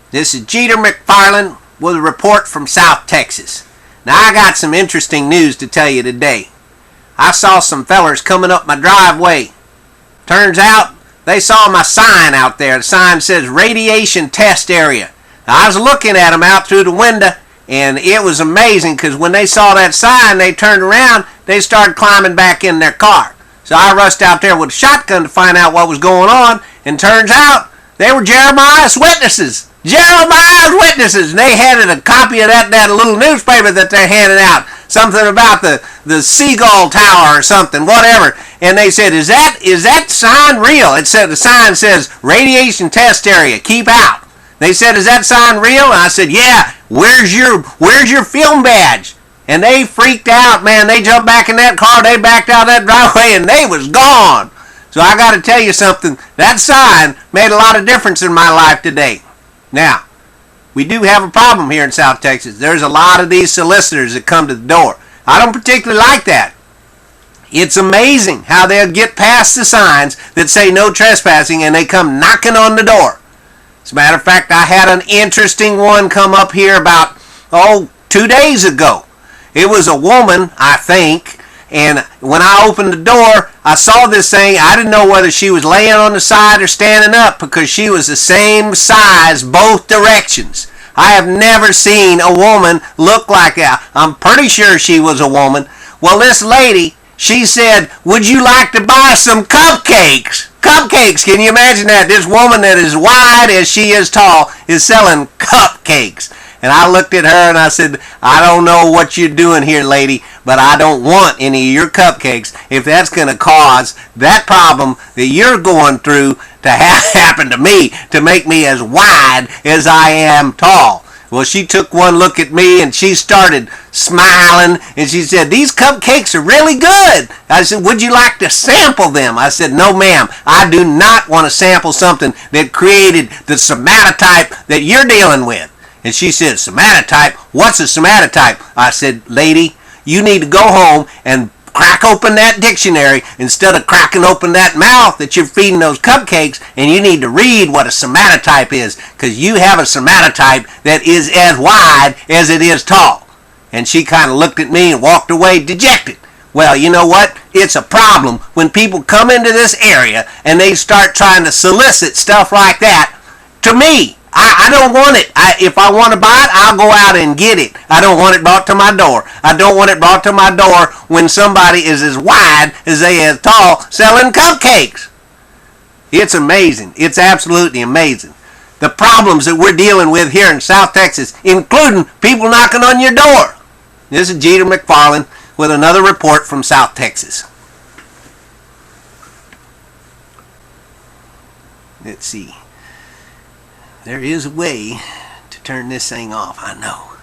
This is Geeter McFarlin with a report from South Texas. Now I got some interesting news to tell you today. I saw some fellers coming up my driveway. Turns out they saw my sign out there. The sign says radiation test area. Now, I was looking at them out through the window, and it was amazing because when they saw that sign, they turned around, they started climbing back in their car. So I rushed out there with a shotgun to find out what was going on, and turns out they were Jeremiah's witnesses. Jeremiah's witnesses. And they handed a copy of that little newspaper that they're handing out. Something about the Seagull Tower or something, whatever. And they said, is that sign real? It said, the sign says, radiation test area, keep out. They said, is that sign real? And I said, yeah, where's your film badge? And they freaked out, man. They jumped back in that car, they backed out that driveway, and they was gone. So I got to tell you something. That sign made a lot of difference in my life today. Now, we do have a problem here in South Texas. There's a lot of these solicitors that come to the door. I don't particularly like that. It's amazing how they'll get past the signs that say no trespassing and they come knocking on the door. As a matter of fact, I had an interesting one come up here about, 2 days ago. It was a woman, I think, and when I opened the door, I saw this thing. I didn't know whether she was laying on the side or standing up because she was the same size both directions. I have never seen a woman look like that. I'm pretty sure she was a woman. Well, this lady, she said, would you like to buy some cupcakes? Cupcakes, can you imagine that? This woman that is wide as she is tall is selling cupcakes. And I looked at her and I said, I don't know what you're doing here, lady, but I don't want any of your cupcakes if that's going to cause that problem that you're going through to happen to me, to make me as wide as I am tall. Well, she took one look at me and she started smiling and she said, these cupcakes are really good. I said, would you like to sample them? I said, no ma'am, I do not want to sample something that created the somatotype that you're dealing with. And she said, somatotype? What's a somatotype? I said, lady, you need to go home and crack open that dictionary instead of cracking open that mouth that you're feeding those cupcakes, and you need to read what a somatotype is, because you have a somatotype that is as wide as it is tall. And she kind of looked at me and walked away dejected. Well, you know what? It's a problem when people come into this area and they start trying to solicit stuff like that to me. I don't want it. If I want to buy it, I'll go out and get it. I don't want it brought to my door. I don't want it brought to my door when somebody is as wide as they are tall selling cupcakes. It's amazing. It's absolutely amazing. The problems that we're dealing with here in South Texas, including people knocking on your door. This is Geeter McFarlin with another report from South Texas. Let's see. There is a way to turn this thing off, I know.